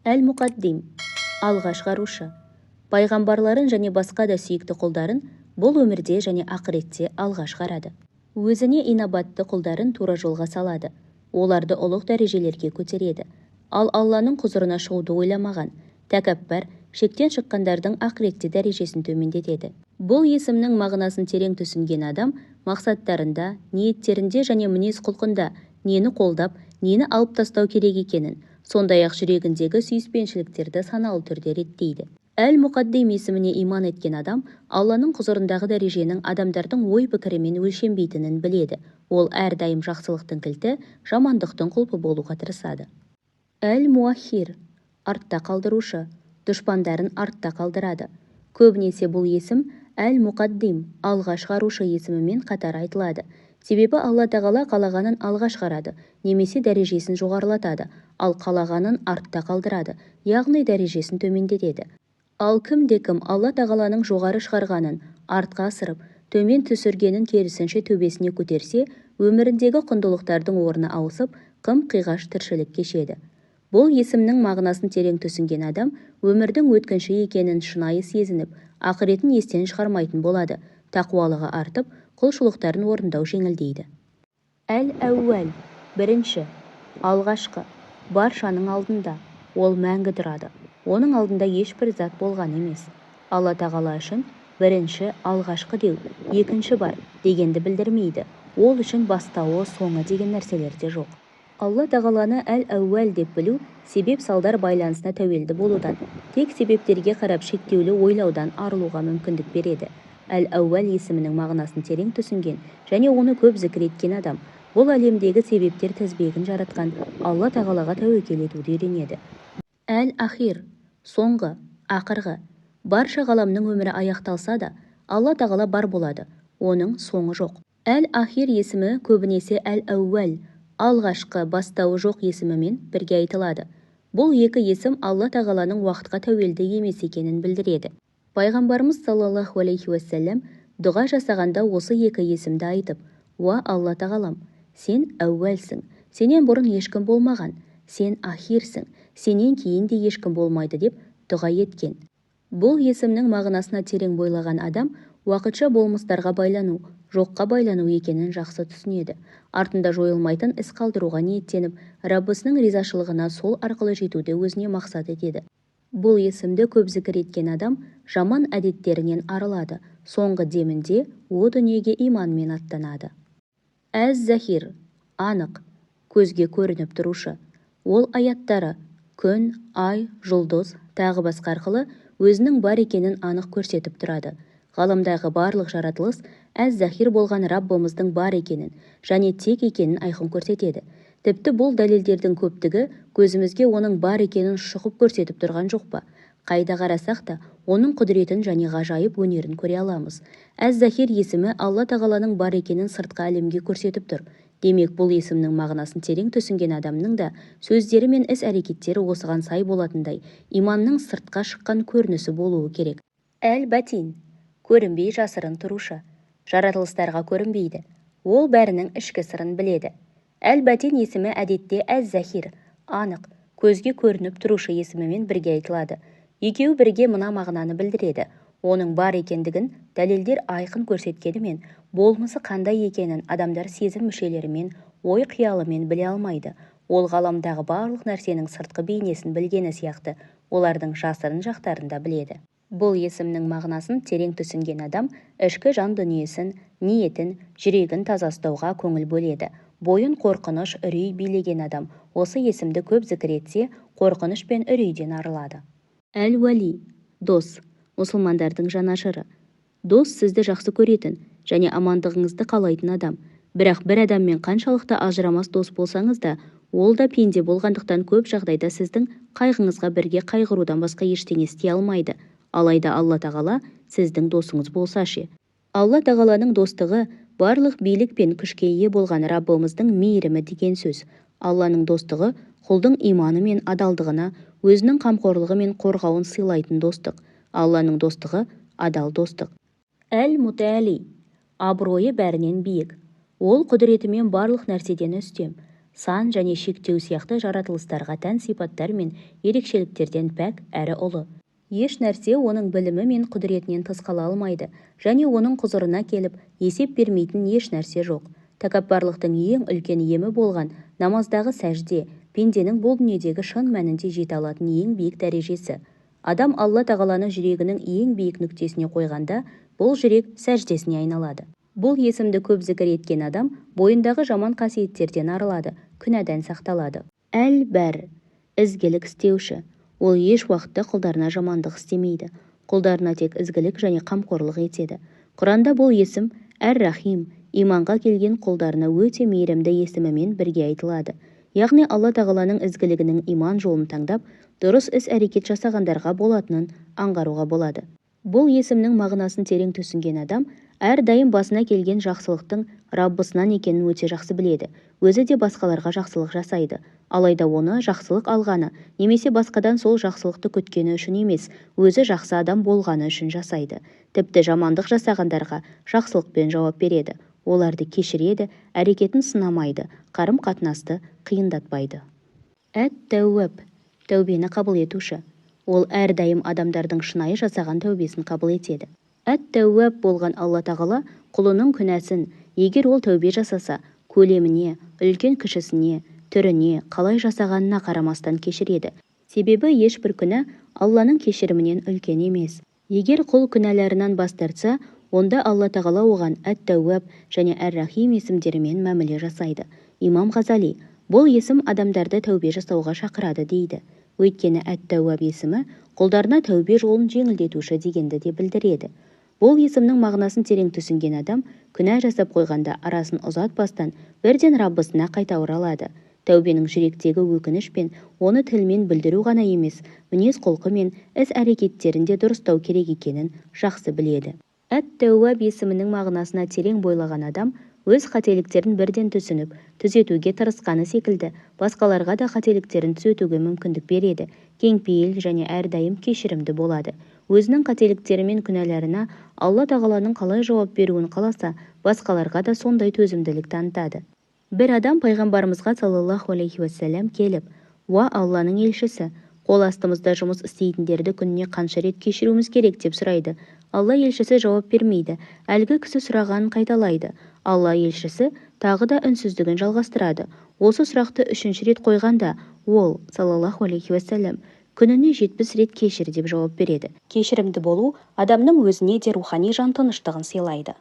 Әл-Мұқаддим, алға шығарушы. Пайғамбарларын және басқа да сүйікті құлдарын бұл өмірде және ақыретте алға шығарады. Өзіне инабатты құлдарын тура жолға салады. Оларды ұлық дәрежелерге көтереді. Ал Алланың құзырына шығуды ойламаған, тәкаппар, шектен шыққандардың ақыретте дәрежесін төмендетеді. Бұл есімнің мағынасын терең түсінген адам мақсаттарында, ниеттерінде және мінез құлқында нені қолдап, нені алып тастау керек екенін, сондай-ақ жүрегіндегі сүйіспеншіліктерді саналы түрде реттейді. Әл-Мұқаддим есіміне иман еткен адам Алланың құзырындағы дәреженің адамдардың ой пікірімен өлшенбейтінін біледі. Ол әрдайым жақсылықтың кілті, жамандықтың құлпы болуға тырысады. Әл-Муаххир, артта қалдырушы, дұшпандарын артта қалдырады. Көбінесе бұл есім Әл-Мұқаддим, алға шығарушы есімімен қатар айтылады. Себебі Алла тағала қалағанын алға шығарады, немесе дәрежесін жоғарылатады, ал қалағанын артта қалдырады, яғни дәрежесін төмендетеді. Ал кімде-кім Алла тағаланың жоғары шығарғанын артқа асырып, төмен түсіргенін керісінше төбесіне көтерсе, өміріндегі құндылықтардың орны ауысып, қым-қиғаш тіршілік кешеді. Бұл есімнің мағынасын терең түсінген адам өмірдің өткінші екенін шынайы сезініп, ақыретін естен шығармайтын болады, тақуалығы артып, құлшылықтарын орындау жеңілдейді. Әл-әуәл, бірінші, алғашқы, баршаның алдында, ол мәңгі тұрады. Оның алдында ешбір зат болған емес. Алла тағала үшін бірінші, алғашқы деу, екінші бар дегенді білдірмейді. Ол үшін бастауы, соңы деген нәрселер де жоқ. Алла тағаланы әл-әуәл деп білу себеп салдар байланысына тәуелді болудан, тек себептерге қарап шектеулі ойлаудан арылуға мүмкіндік береді. Әл-әуәл есімінің мағынасын терең түсінген және оны көп зікір еткен адам бұл әлемдегі себептер тізбегін жаратқан Алла тағалаға тәуекел етуді үйренеді. Әл-ахир, соңғы, ақырғы. Барша ғаламның өмірі аяқталса да, Алла тағала бар болады, оның соңы жоқ. Әл-ахир есімі көбінесе әл-әуәл, алғашқы, бастауы жоқ есімімен бірге айтылады. Бұл екі есім Алла тағаланың уақытқа тәуелді емес екенін білдіреді. Пайғамбарымыз саллаллаху алейхи уассалам дұға жасағанда осы екі есімді айтып: «Уа Алла тағалам, сен әуәлсің, сенен бұрын ешкім болмаған, сен ахирсің, сенен кейін де ешкім болмайды» деп дұға еткен. Бұл есімнің мағынасына терең бойлаған адам уақытша болмыстарға байлану, жоққа байлану екенін жақсы түсінеді. Артында жойылмайтын іс қалдыруға ниеттеніп, Раббысының ризашылығына сол арқылы жетуді өзіне мақсат етеді. Бұл есімді көп зікір еткен адам жаман әдеттерінен арылады, соңғы демінде о дүниеге иманмен аттанады. Әз-Захир, анық, көзге көрініп тұрушы. Ол аяттары күн, ай, жұлдыз, тағы басқа арқылы өзінің бар екенін анық көрсетіп тұрады. Ғаламдағы барлық жаратылыс Әз-Захир болған Раббымыздың бар екенін және тек екенін айқын көрсетеді. Тіпті бұл дәлелдердің көптігі көзімізге оның бар екенін шұқып көрсетіп тұрған жоқ па? Қайда қарасақ та оның құдіретін және ғажайып өнерін көре аламыз. Әз-Захир есімі Алла тағаланың бар екенін сыртқы әлемге көрсетіп тұр. Демек, бұл есімнің мағынасын терең түсінген адамның да сөздері мен іс-әрекеттері осыған сай болатындай иманның сыртқа шыққан көрінісі болуы керек. Әл-Батин, көрінбей жасырын тұрушы. Жаратылыстарға көрінбейді. Ол бәрінің ішкі сырын біледі. Әл-Батин есімі әдетте Әз-Захир, анық, көзге көрініп тұрушы есімімен бірге айтылады. Екеуі бірге мына мағынаны білдіреді. Оның бар екендігін дәлелдер айқын көрсеткенімен, болмысы қандай екенін адамдар сезім мүшелерімен, ой қиялымен біле алмайды. Ол ғаламдағы барлық нәрсенің сыртқы бейнесін білгені сияқты, олардың жасырын жақтарын да біледі. Бұл есімнің мағынасын терең түсінген адам ішкі жан дүниесін, ниетін, жүрегін таза ұстауға көңіл бөледі. Бойын қорқыныш, үрей билеген адам осы есімді көп зікір етсе, қорқыныш пен үрейден арылады. Әл-Уәли, дос, мұсылмандардың жанашыры. Дос сізді жақсы көретін және амандығыңызды қалайтын адам. Бірақ бір адаммен қаншалықты ажырамас дос болсаңыз да, ол да пенде болғандықтан көп жағдайда сіздің қайғыңызға бірге қайғырудан басқа ештеңе істей алмайды. Алайда Алла тағала сіздің досыңыз болса ше. Алла тағаланың достығы барлық билік пен күшке ие болған Раббымыздың мейірімі деген сөз. Алланың достығы құлдың иманы мен адалдығына, өзінің қамқорлығы мен қорғауын сыйлайтын достық. Алланың достығы адал достық. Әл-Мутәәли, абыройы бәрінен биік. Ол құдіретімен барлық нәрседен үстем. сан және шектеу сияқты жаратылыстарға тән сипаттар мен ерекшеліктерден пәк әрі ұлы. Еш нәрсе оның білімі мен құдіретінен тыс қала алмайды, және оның құзырына келіп есеп бермейтін еш нәрсе жоқ. Тәкаппарлықтың ең үлкен емі болған намаздағы сәжде пенденің бұл дүниедегі шын мәнінде жете алатын ең биік дәрежесі. Адам Алла тағаланы жүрегінің ең биік нүктесіне қойғанда, бұл жүрек сәждесіне айналады. Бұл есімді көп зікір еткен адам бойындағы жаман қасиеттерден арылады, күнәдан сақталады. Әл-бәр, ізгілік істеуші. Ол еш уақытта құлдарына жамандық істемейді. Құлдарына тек ізгілік және қамқорлық етеді. Құранда бұл есім әр-рахим, иманға келген құлдарына өте мейірімді есімімен бірге айтылады. Яғни Алла тағаланың ізгілігінің иман жолын таңдап, дұрыс іс-әрекет жасағандарға болатынын аңғаруға болады. Бұл есімнің мағынасын терең түсінген адам әрдайым басына келген жақсылықтың Раббысынан екенін өте жақсы біледі. Өзі де басқаларға жақсылық жасайды. Алайда оны жақсылық алғаны немесе басқадан сол жақсылықты күткені үшін емес, өзі жақсы адам болғаны үшін жасайды. Тіпті жамандық жасағандарға жақсылықпен жауап береді. Оларды кешіреді, әрекетін сынамайды, қарым-қатынасты қиындатпайды. Әт-тәуәб, тәубені қабыл етуші. Ол әрдайым адамдардың шынайы жасаған тәубесін қабыл етеді. Әт-тәуәб болған Алла тағала құлының күнәсін, егер ол тәубе жасаса, көлеміне, үлкен-кішісіне, түріне, қалай жасағанына қарамастан кешіреді. Себебі ешбір күнә Алланың кешірімінен үлкен емес. Егер құл күнәларынан бас тартса, онда Алла тағала оған әт-тәуәб және әр-рахим есімдерімен мәміле жасайды. Имам Ғазали бұл есім адамдарды тәубе жасауға шақырады дейді. Өйткені әт-тәуәб есімі құлдарына тәубе жолын жеңілдетуші дегенді де білдіреді. Бұл есімнің мағынасын терең түсінген адам күнә жасап қойғанда арасын ұзатпастан бірден Раббысына қайта оралады. Тәубенің жүректегі өкініш пен оны тілмен білдіру ғана емес, мінез-құлқы мен іс-әрекеттерінде дұрыстау керек екенін жақсы біледі. Әт-тәуәб есімінің мағынасына терең бойлаған адам өз қателіктерін бірден түсініп, түзетуге тырысқаны секілді, басқаларға да қателіктерін түзетуге мүмкіндік береді, кеңпейіл және әрдайым кешірімді болады. Өзінің қателіктері мен күнәларына Алла тағаланың қалай жауап беруін қаласа, басқаларға да сондай төзімділік танытады. Бір адам пайғамбарымызға саллаллаху алейхи уассалам келіп, «Уа Алланың елшісі, қол астымызда жұмыс істейтіндерді күніне қанша рет кешіруіміз керек?» деп сұрайды. Алла елшісі жауап бермейді, әлгі кісі сұрағанын қайталайды. Алла елшісі тағы да үнсіздігін жалғастырады. Осы сұрақты 3-ші рет қойғанда, ол, саллаллаху алейхи уассалам, күніне 70 рет кешір деп жауап береді. Кешірімді болу адамның өзіне де рухани жан тыныштығын сыйлайды.